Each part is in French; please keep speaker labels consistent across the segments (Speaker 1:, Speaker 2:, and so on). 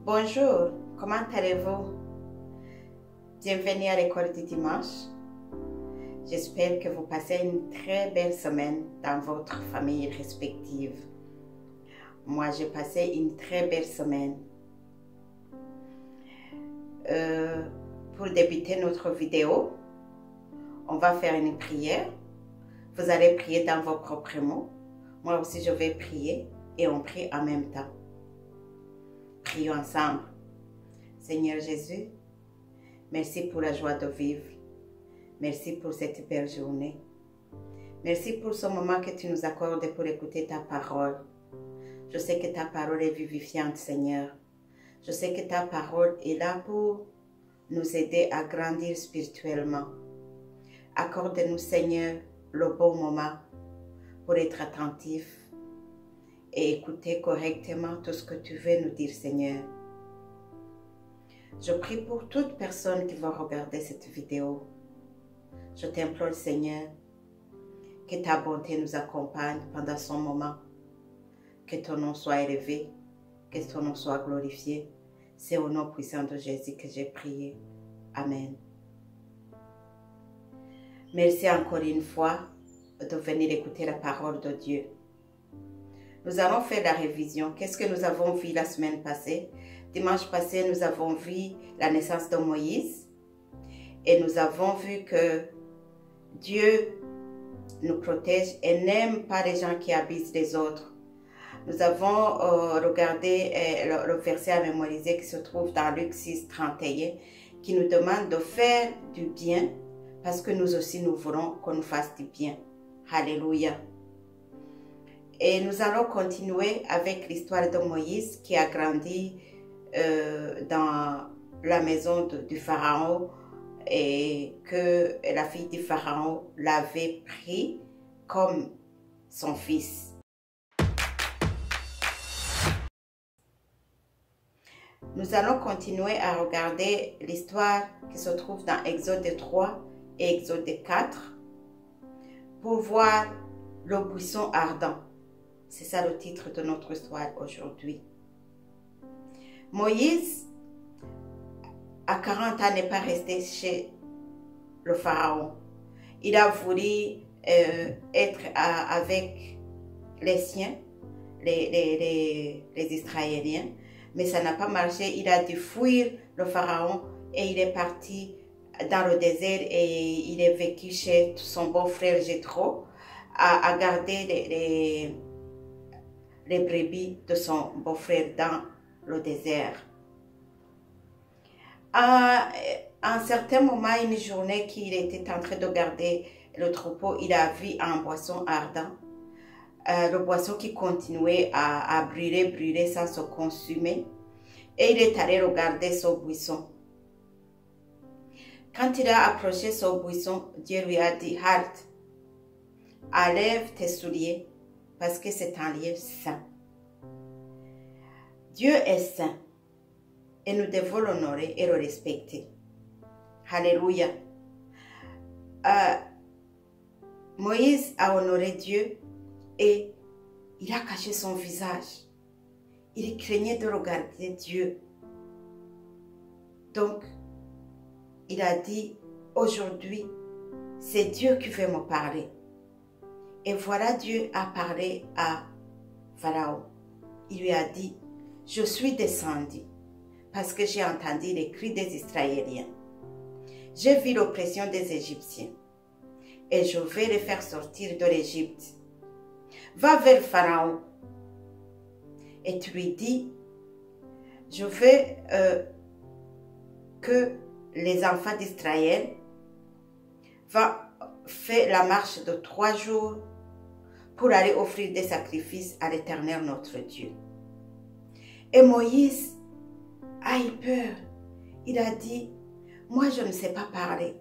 Speaker 1: Bonjour, comment allez-vous? Bienvenue à l'école du dimanche. J'espère que vous passez une très belle semaine dans votre famille respective. Moi, j'ai passé une très belle semaine. Pour débuter notre vidéo, on va faire une prière. Vous allez prier dans vos propres mots. Moi aussi, je vais prier et on prie en même temps. Prions ensemble. Seigneur Jésus, merci pour la joie de vivre. Merci pour cette belle journée. Merci pour ce moment que tu nous accordes pour écouter ta parole. Je sais que ta parole est vivifiante, Seigneur. Je sais que ta parole est là pour nous aider à grandir spirituellement. Accorde-nous, Seigneur, le bon moment pour être attentif et écouter correctement tout ce que tu veux nous dire, Seigneur. Je prie pour toute personne qui va regarder cette vidéo. Je t'implore, Seigneur, que ta bonté nous accompagne pendant ce moment. Que ton nom soit élevé, que ton nom soit glorifié. C'est au nom puissant de Jésus que j'ai prié. Amen. Merci encore une fois de venir écouter la parole de Dieu. Nous allons faire la révision. Qu'est-ce que nous avons vu la semaine passée? Dimanche passé, nous avons vu la naissance de Moïse. Et nous avons vu que Dieu nous protège et n'aime pas les gens qui abusent des autres. Nous avons regardé le verset à mémoriser qui se trouve dans Luc 6, 31, qui nous demande de faire du bien parce que nous aussi nous voulons qu'on nous fasse du bien. Alléluia. Et nous allons continuer avec l'histoire de Moïse qui a grandi dans la maison du Pharaon et que la fille du Pharaon l'avait pris comme son fils. Nous allons continuer à regarder l'histoire qui se trouve dans Exode 3 et Exode 4 pour voir le buisson ardent. C'est ça le titre de notre histoire aujourd'hui. Moïse, à 40 ans, n'est pas resté chez le Pharaon. Il a voulu être avec les siens, les Israéliens, mais ça n'a pas marché. Il a dû fuir le Pharaon et il est parti dans le désert et il est vécu chez son beau-frère Jéthro à garder les brebis de son beau-frère dans le désert. À un certain moment, une journée qu'il était en train de garder le troupeau, il a vu un buisson ardent. Le buisson qui continuait à brûler sans se consumer. Et il est allé regarder ce buisson. Quand il a approché ce buisson, Dieu lui a dit, halte, enlève tes souliers, parce que c'est un lieu saint. Dieu est saint et nous devons l'honorer et le respecter. Alléluia. Moïse a honoré Dieu et il a caché son visage. Il craignait de regarder Dieu. Donc, il a dit, aujourd'hui, c'est Dieu qui veut me parler. Et voilà, Dieu a parlé à Pharaon. Il lui a dit, je suis descendu parce que j'ai entendu les cris des Israéliens. J'ai vu l'oppression des Égyptiens et je vais les faire sortir de l'Égypte. Va vers Pharaon et tu lui dis, je veux que les enfants d'Israël vont faire la marche de 3 jours pour aller offrir des sacrifices à l'Éternel notre Dieu. Et Moïse a eu peur. Il a dit, moi je ne sais pas parler.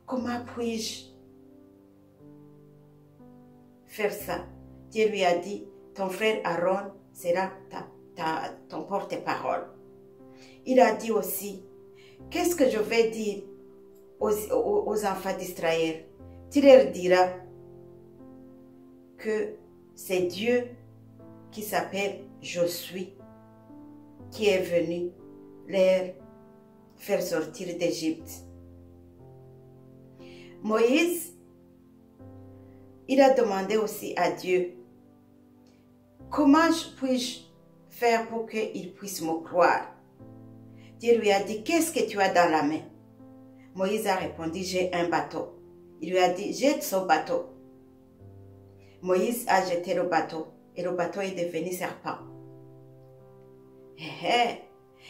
Speaker 1: Comment puis-je faire ça? Dieu lui a dit, ton frère Aaron sera ton porte-parole. Il a dit aussi, qu'est-ce que je vais dire aux enfants d'Israël? Tu leur diras que c'est Dieu qui s'appelle Je suis. qui est venu les faire sortir d'Égypte. Moïse, il a demandé aussi à Dieu, comment puis-je faire pour qu'il puisse me croire? Dieu lui a dit, qu'est-ce que tu as dans la main? Moïse a répondu, j'ai un bateau. Il lui a dit, jette ce bateau. Moïse a jeté le bateau et le bateau est devenu serpent.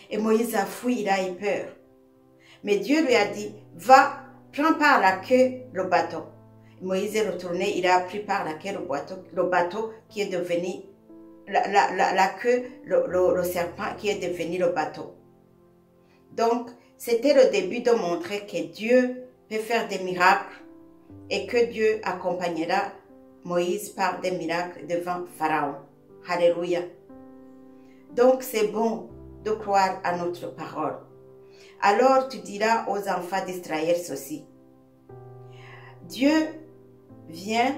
Speaker 1: Et Moïse a fui, il a eu peur. Mais Dieu lui a dit, va, prends par la queue le bateau. Moïse est retourné, il a pris par la queue le bateau qui est devenu, la queue, le serpent qui est devenu le bateau. Donc, c'était le début de montrer que Dieu peut faire des miracles et que Dieu accompagnera Moïse par des miracles devant Pharaon. Alléluia. Donc, c'est bon de croire à notre parole. Alors, tu diras aux enfants d'Israël ceci. Dieu vient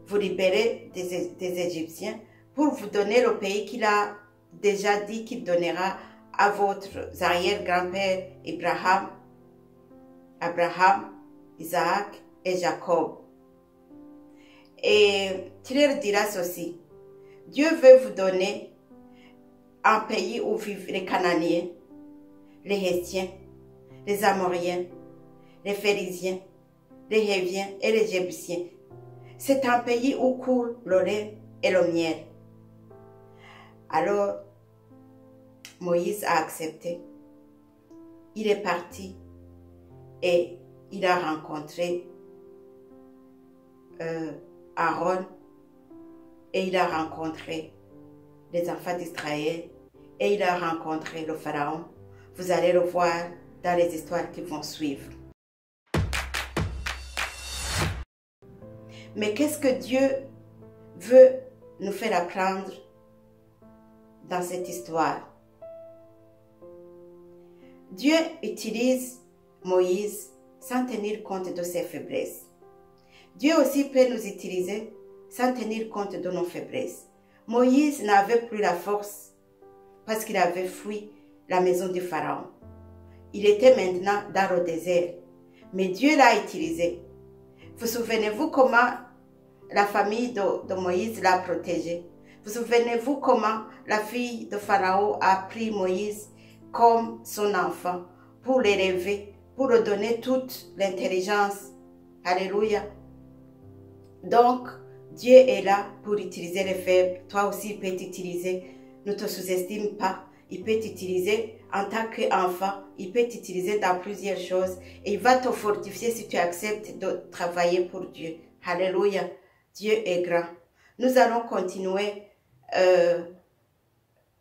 Speaker 1: vous libérer des Égyptiens pour vous donner le pays qu'il a déjà dit qu'il donnera à votre arrière-grand-père Abraham, Isaac et Jacob. Et tu leur diras ceci. Dieu veut vous donner un pays où vivent les Cananéens, les Hétiens, les Amoriens, les Phérésiens, les Héviens et les Jébusiens. C'est un pays où coule le lait et le miel. Alors, Moïse a accepté. Il est parti et il a rencontré Aaron et il a rencontré les enfants d'Israël et il a rencontré le Pharaon. Vous allez le voir dans les histoires qui vont suivre. Mais qu'est-ce que Dieu veut nous faire apprendre dans cette histoire? Dieu utilise Moïse sans tenir compte de ses faiblesses. Dieu aussi peut nous utiliser sans tenir compte de nos faiblesses. Moïse n'avait plus la force parce qu'il avait fui la maison du Pharaon. Il était maintenant dans le désert, mais Dieu l'a utilisé. Vous souvenez-vous comment la famille de Moïse l'a protégé? Vous souvenez-vous comment la fille de Pharaon a pris Moïse comme son enfant pour l'élever, pour lui donner toute l'intelligence? Alléluia. Donc, Dieu est là pour utiliser les faibles. Toi aussi, il peut t'utiliser. Ne te sous-estime pas. Il peut t'utiliser en tant qu'enfant. Il peut t'utiliser dans plusieurs choses. Et il va te fortifier si tu acceptes de travailler pour Dieu. Alléluia. Dieu est grand. Nous allons continuer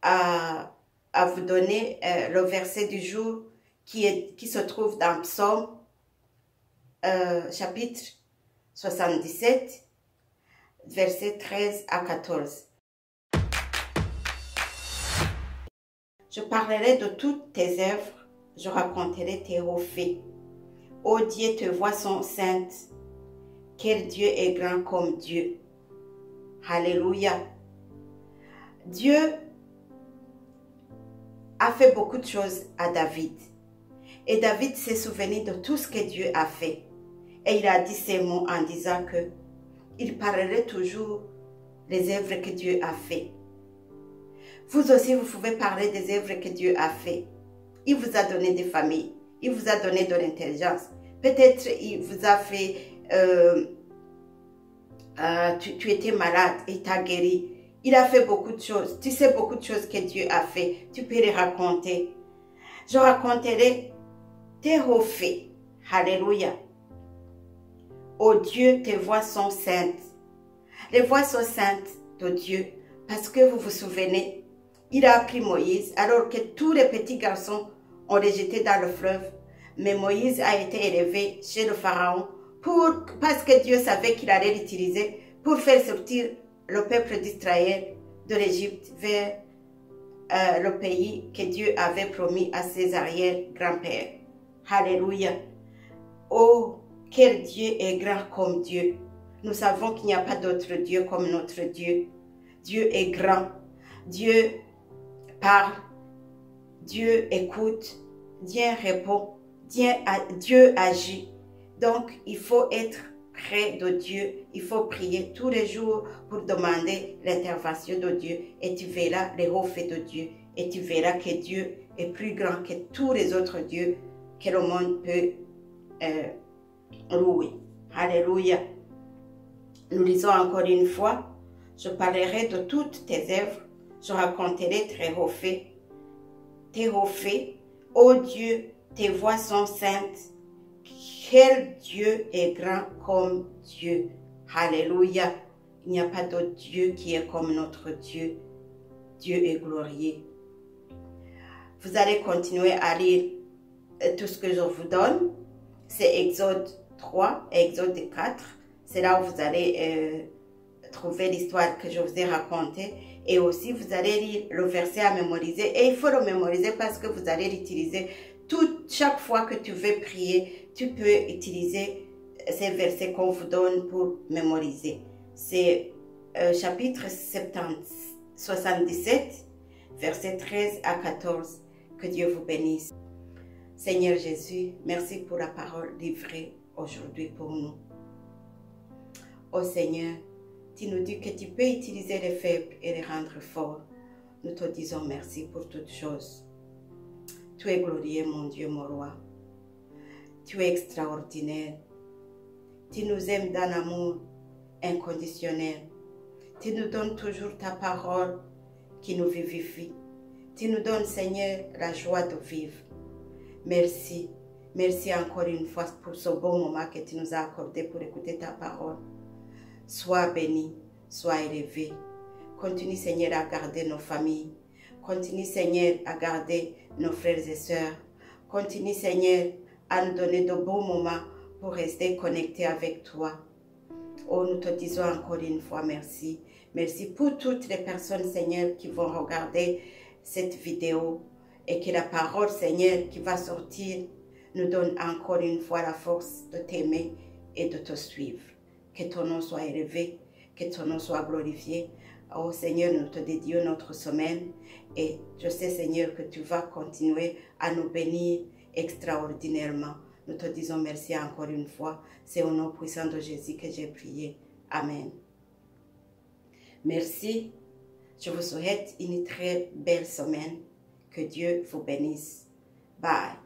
Speaker 1: à vous donner le verset du jour qui se trouve dans Psaume chapitre 77, versets 13 à 14. Je parlerai de toutes tes œuvres, je raconterai tes hauts faits. Ô Dieu, tes voies sont saintes. Quel Dieu est grand comme Dieu. Alléluia. Dieu a fait beaucoup de choses à David. Et David s'est souvenu de tout ce que Dieu a fait. Et il a dit ces mots en disant que il parlerait toujours des œuvres que Dieu a fait. Vous aussi, vous pouvez parler des œuvres que Dieu a fait. Il vous a donné des familles. Il vous a donné de l'intelligence. Peut-être il vous a fait... tu étais malade et t'a guéri. Il a fait beaucoup de choses. Tu sais beaucoup de choses que Dieu a fait. Tu peux les raconter. Je raconterai tes hauts faits. Alléluia. Ô Dieu, tes voies sont saintes. Les voies sont saintes de Dieu. Parce que vous vous souvenez, il a pris Moïse alors que tous les petits garçons ont les jeté dans le fleuve. Mais Moïse a été élevé chez le Pharaon parce que Dieu savait qu'il allait l'utiliser pour faire sortir le peuple d'Israël de l'Égypte vers le pays que Dieu avait promis à ses arrière-grands-pères. Alléluia. Oh, quel Dieu est grand comme Dieu. Nous savons qu'il n'y a pas d'autre Dieu comme notre Dieu. Dieu est grand. Dieu parle Dieu écoute, Dieu répond, Dieu agit. Donc, il faut être près de Dieu. Il faut prier tous les jours pour demander l'intervention de Dieu. Et tu verras les hauts faits de Dieu. Et tu verras que Dieu est plus grand que tous les autres dieux que le monde peut louer. Alléluia. Nous lisons encore une fois. Je parlerai de toutes tes œuvres. Je raconterai tes hauts faits. Tes hauts faits. Ô Dieu, tes voies sont saintes. Quel Dieu est grand comme Dieu. Alléluia. Il n'y a pas d'autre Dieu qui est comme notre Dieu. Dieu est glorieux. Vous allez continuer à lire tout ce que je vous donne. C'est Exode 3 et Exode 4. C'est là où vous allez trouver l'histoire que je vous ai racontée. Et aussi, vous allez lire le verset à mémoriser. Et il faut le mémoriser parce que vous allez l'utiliser chaque fois que tu veux prier. Tu peux utiliser ces versets qu'on vous donne pour mémoriser. C'est chapitre 77, versets 13 à 14. Que Dieu vous bénisse. Seigneur Jésus, merci pour la parole livrée aujourd'hui pour nous. Oh Seigneur, tu nous dis que tu peux utiliser les faibles et les rendre forts. Nous te disons merci pour toutes choses. Tu es glorieux, mon Dieu, mon roi. Tu es extraordinaire. Tu nous aimes d'un amour inconditionnel. Tu nous donnes toujours ta parole qui nous vivifie. Tu nous donnes, Seigneur, la joie de vivre. Merci. Merci encore une fois pour ce bon moment que tu nous as accordé pour écouter ta parole. Sois béni, sois élevé. Continue, Seigneur, à garder nos familles. Continue, Seigneur, à garder nos frères et sœurs. Continue, Seigneur, à nous donner de bons moments pour rester connectés avec toi. Oh, nous te disons encore une fois merci. Merci pour toutes les personnes, Seigneur, qui vont regarder cette vidéo et que la parole, Seigneur, qui va sortir, nous donne encore une fois la force de t'aimer et de te suivre. Que ton nom soit élevé, que ton nom soit glorifié. Oh Seigneur, nous te dédions notre semaine et je sais, Seigneur, que tu vas continuer à nous bénir extraordinairement. Nous te disons merci encore une fois. C'est au nom puissant de Jésus que j'ai prié. Amen. Merci. Je vous souhaite une très belle semaine. Que Dieu vous bénisse. Bye.